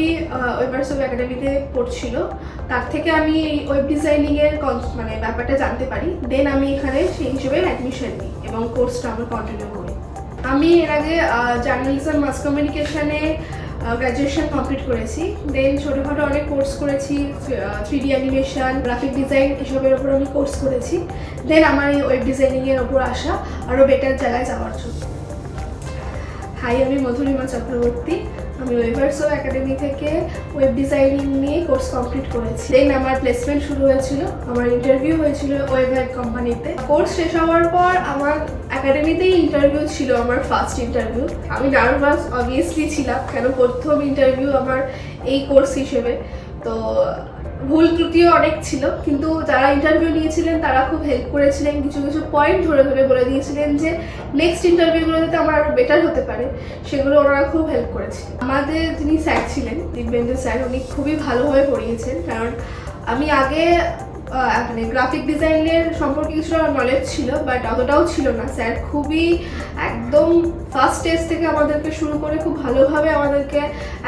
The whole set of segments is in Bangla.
বান্ধবী ওয়েবারসব একাডেমিতে পড়ছিল, তার থেকে আমি এই ওয়েব ডিজাইনিংয়ের মানে ব্যাপারটা জানতে পারি। দেন আমি এখানে সেই হিসেবে অ্যাডমিশন নিই এবং কোর্সটা আমরা কন্টিনিউ করি। আমি এর আগে জার্নালিজম মাস কমিউনিকেশনে গ্র্যাজুয়েশন কমপ্লিট করেছি। দেন ছোটোখাটো অনেক কোর্স করেছি, 3D অ্যানিমেশন, গ্রাফিক ডিজাইন এসবের ওপর আমি কোর্স করেছি। দেন আমার এই ওয়েব ডিজাইনিংয়ের ওপর আসা আরও বেটার জায়গায় যাওয়ার জন্য। হাই, আমি মধুরিমা চক্রবর্তী। আমি ওয়েবারসব একাডেমি থেকে ওয়েব ডিজাইনিং নিয়ে কোর্স কমপ্লিট করেছি। দেন আমার প্লেসমেন্ট শুরু হয়েছিল, আমার ইন্টারভিউ হয়েছিল ওয়েব কোম্পানিতে। কোর্স শেষ হওয়ার পর আমার একাডেমিতেই ইন্টারভিউ ছিল, আমার ফার্স্ট ইন্টারভিউ। আমি নার্ভাস অবভিয়াসলি ছিলাম, কেন প্রথম ইন্টারভিউ আমার এই কোর্স হিসেবে। তো ভুল ত্রুটিও অনেক ছিল, কিন্তু যারা ইন্টারভিউ নিয়েছিলেন তারা খুব হেল্প করেছিলেন। কিছু কিছু পয়েন্ট ধরে ধরে বলে দিয়েছিলেন যে নেক্সট ইন্টারভিউগুলো যাতে আমার আরও বেটার হতে পারে, সেগুলো ওনারা খুব হেল্প করেছিলেন। আমাদের যিনি স্যার ছিলেন, দিব্যেন্দু স্যার, উনি খুবই ভালোভাবে পড়িয়েছেন। কারণ আমি আগে মানে গ্রাফিক ডিজাইনের সম্পর্কে কিছুটা নলেজ ছিল, বাট অতটাও ছিল না। স্যার খুবই একদম ফার্স্ট স্টেজ থেকে আমাদেরকে শুরু করে খুব ভালোভাবে আমাদেরকে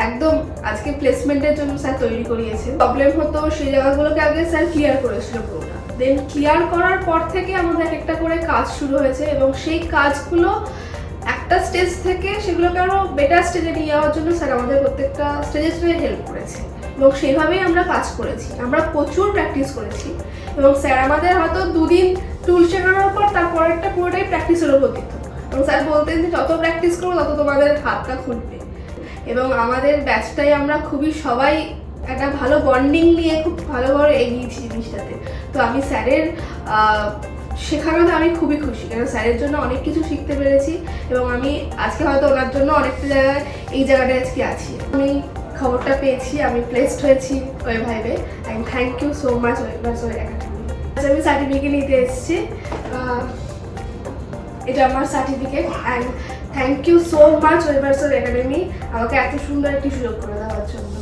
একদম আজকে প্লেসমেন্টের জন্য স্যার তৈরি করিয়েছেন। প্রবলেম হতো সেই জায়গাগুলোকে আগে স্যার ক্লিয়ার করেছিল পুরোটা। দেন ক্লিয়ার করার পর থেকে আমাদের একটা করে কাজ শুরু হয়েছে এবং সেই কাজগুলো একটা স্টেজ থেকে সেগুলোকে আরও বেটার স্টেজে নিয়ে যাওয়ার জন্য স্যার আমাদের প্রত্যেকটা স্টেজে হেল্প করেছে এবং সেইভাবেই আমরা কাজ করেছি। আমরা প্রচুর প্র্যাকটিস করেছি এবং স্যার আমাদের হয়তো 2 দিন টুল শেখানোর পর তারপরেরটা পুরোটাই প্র্যাকটিসের উপর দিত এবং স্যার বলতেন যে যত প্র্যাকটিস করবো তত তোমাদের হাতটা খুলবে। এবং আমাদের ব্যাচটাই আমরা খুবই সবাই একটা ভালো বন্ডিং নিয়ে খুব ভালোভাবে এগিয়েছি জিনিসটাতে। তো আমি স্যারের শেখানোতে আমি খুবই খুশি, কারণ স্যারের জন্য অনেক কিছু শিখতে পেরেছি এবং আমি আজকে হয়তো ওনার জন্য অনেকটা জায়গায় এই জায়গাটায় আজকে আছি। আমি খবরটা পেয়েছি, আমি প্লেসড হয়েছি ওয়েভাইবে, and thank you so much ওয়েবারসব একাডেমি। আমি সার্টিফিকেট নিতে এসেছি, এটা আমার certificate, and thank you so much ওয়েবারসব একাডেমি আমাকে এত সুন্দর একটি সুযোগ করে দেওয়ার জন্য।